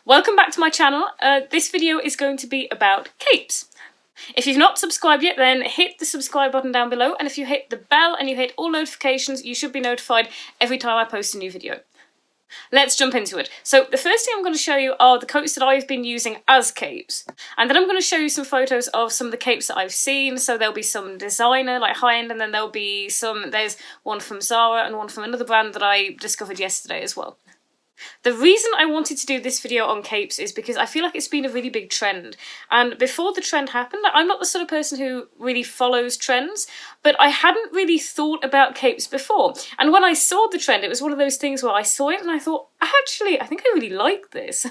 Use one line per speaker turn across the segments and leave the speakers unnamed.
Welcome back to my channel. This video is going to be about capes. If you've not subscribed yet, then hit the subscribe button down below, and if you hit the bell and you hit all notifications, you should be notified every time I post a new video. Let's jump into it. So the first thing I'm going to show you are the coats that I've been using as capes, and then I'm going to show you some photos of some of the capes that I've seen. So there'll be some designer, like high-end, and then there'll be there's one from Zara and one from another brand that I discovered yesterday as well. The reason I wanted to do this video on capes is because I feel like it's been a really big trend, and before the trend happened, I'm not the sort of person who really follows trends, but I hadn't really thought about capes before, and when I saw the trend, it was one of those things where I saw it and I thought, actually, I think I really like this.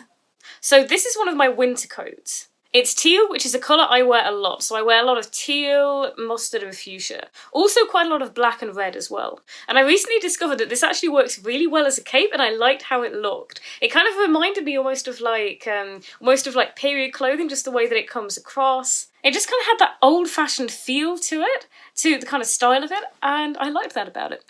So this is one of my winter coats. It's teal, which is a colour I wear a lot, so I wear a lot of teal, mustard and fuchsia. Also quite a lot of black and red as well. And I recently discovered that this actually works really well as a cape, and I liked how it looked. It kind of reminded me almost of like period clothing, just the way that it comes across. It just kind of had that old-fashioned feel to it, to the kind of style of it, and I liked that about it.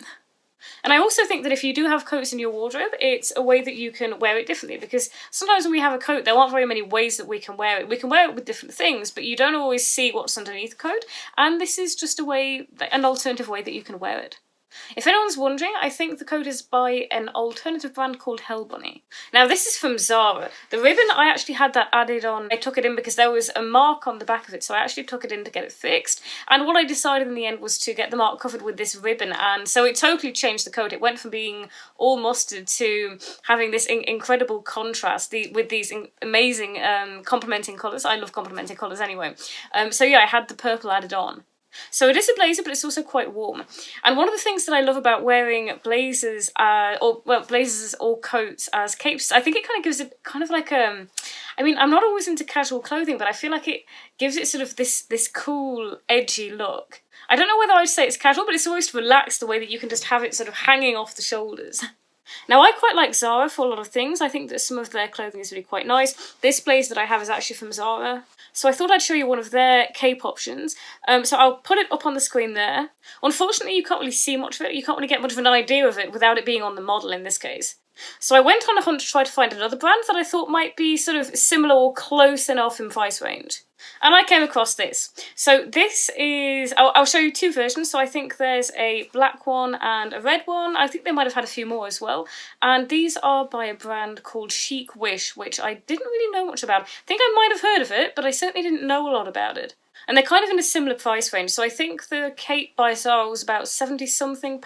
And I also think that if you do have coats in your wardrobe, it's a way that you can wear it differently, because sometimes when we have a coat, there aren't very many ways that we can wear it. We can wear it with different things, but you don't always see what's underneath the coat, and this is just an alternative way that you can wear it. If anyone's wondering, I think the coat is by an alternative brand called Hell Bunny. Now this is from Zara. The ribbon, I actually had that added on. I took it in because there was a mark on the back of it, so I actually took it in to get it fixed. And what I decided in the end was to get the mark covered with this ribbon, and so it totally changed the coat. It went from being all mustard to having this incredible contrast with these amazing complementing colours. I love complementing colours anyway. So yeah, I had the purple added on. So it is a blazer, but it's also quite warm. And one of the things that I love about wearing blazers, blazers or coats as capes, I think it kind of gives it kind of like I mean, I'm not always into casual clothing, but I feel like it gives it sort of this cool, edgy look. I don't know whether I'd say it's casual, but it's almost relaxed, the way that you can just have it sort of hanging off the shoulders. Now, I quite like Zara for a lot of things. I think that some of their clothing is really quite nice. This blazer that I have is actually from Zara. So I thought I'd show you one of their cape options. So I'll put it up on the screen there. Unfortunately, you can't really see much of it. You can't really get much of an idea of it without it being on the model in this case. So I went on a hunt to try to find another brand that I thought might be sort of similar or close enough in price range. And I came across this. So this is, I'll show you two versions. So I think there's a black one and a red one. I think they might have had a few more as well. And these are by a brand called Chic Wish, which I didn't really know much about. I think I might have heard of it, but I certainly didn't know a lot about it. And they're kind of in a similar price range. So I think the cape by Zara was about £70-something,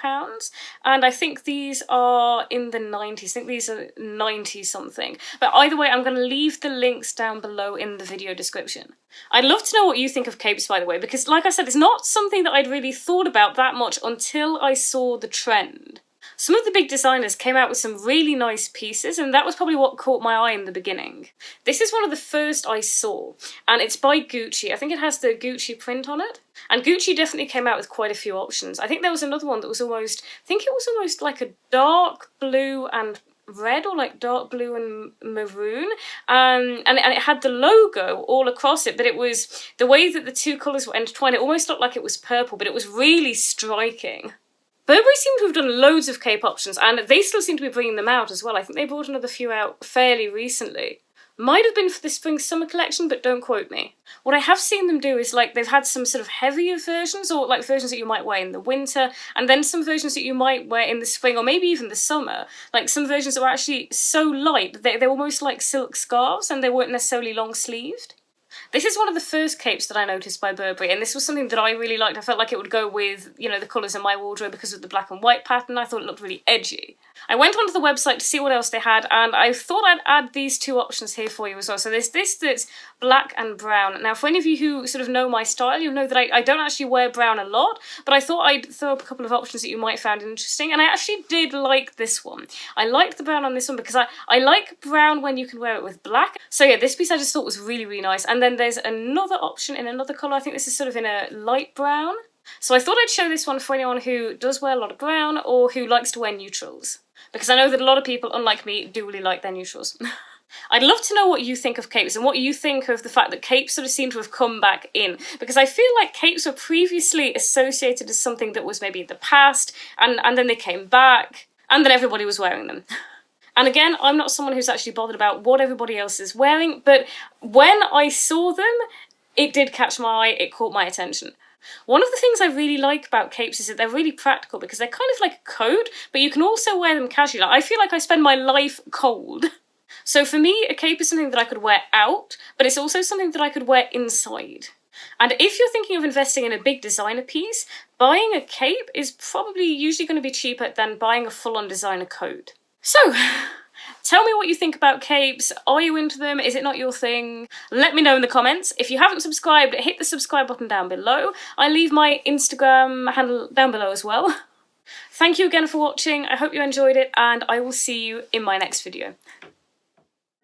and I think these are in the 90s. I think these are 90-something. But either way, I'm going to leave the links down below in the video description. I'd love to know what you think of capes, by the way, because like I said, it's not something that I'd really thought about that much until I saw the trend. Some of the big designers came out with some really nice pieces, and that was probably what caught my eye in the beginning. This is one of the first I saw, and it's by Gucci. I think it has the Gucci print on it. And Gucci definitely came out with quite a few options. I think there was another one that was almost like a dark blue and red, or like dark blue and maroon, and it had the logo all across it, but it was the way that the two colours were intertwined. It almost looked like it was purple, but it was really striking. Burberry seem to have done loads of cape options, and they still seem to be bringing them out as well. I think they brought another few out fairly recently. Might have been for the spring-summer collection, but don't quote me. What I have seen them do is, like, they've had some sort of heavier versions, or like versions that you might wear in the winter, and then some versions that you might wear in the spring, or maybe even the summer. Like, some versions that were actually so light, they're almost like silk scarves, and they weren't necessarily long-sleeved. This is one of the first capes that I noticed by Burberry, and this was something that I really liked. I felt like it would go with, you know, the colours in my wardrobe because of the black and white pattern. I thought it looked really edgy. I went onto the website to see what else they had, and I thought I'd add these two options here for you as well. So there's this that's black and brown. Now, for any of you who sort of know my style, you'll know that I don't actually wear brown a lot, but I thought I'd throw up a couple of options that you might find interesting, and I actually did like this one. I liked the brown on this one because I like brown when you can wear it with black. So yeah, this piece I just thought was really, really nice. And then there's another option in another colour. I think this is sort of in a light brown. So I thought I'd show this one for anyone who does wear a lot of brown or who likes to wear neutrals, because I know that a lot of people, unlike me, do really like their neutrals. I'd love to know what you think of capes and what you think of the fact that capes sort of seem to have come back in, because I feel like capes were previously associated as something that was maybe in the past, and then they came back, and then everybody was wearing them. And again, I'm not someone who's actually bothered about what everybody else is wearing, but when I saw them, it did catch my eye, it caught my attention. One of the things I really like about capes is that they're really practical because they're kind of like a coat, but you can also wear them casually. Like, I feel like I spend my life cold. So for me, a cape is something that I could wear out, but it's also something that I could wear inside. And if you're thinking of investing in a big designer piece, buying a cape is probably usually going to be cheaper than buying a full-on designer coat. So, tell me what you think about capes. Are you into them? Is it not your thing? Let me know in the comments. If you haven't subscribed, hit the subscribe button down below. I leave my Instagram handle down below as well. Thank you again for watching. I hope you enjoyed it, and I will see you in my next video.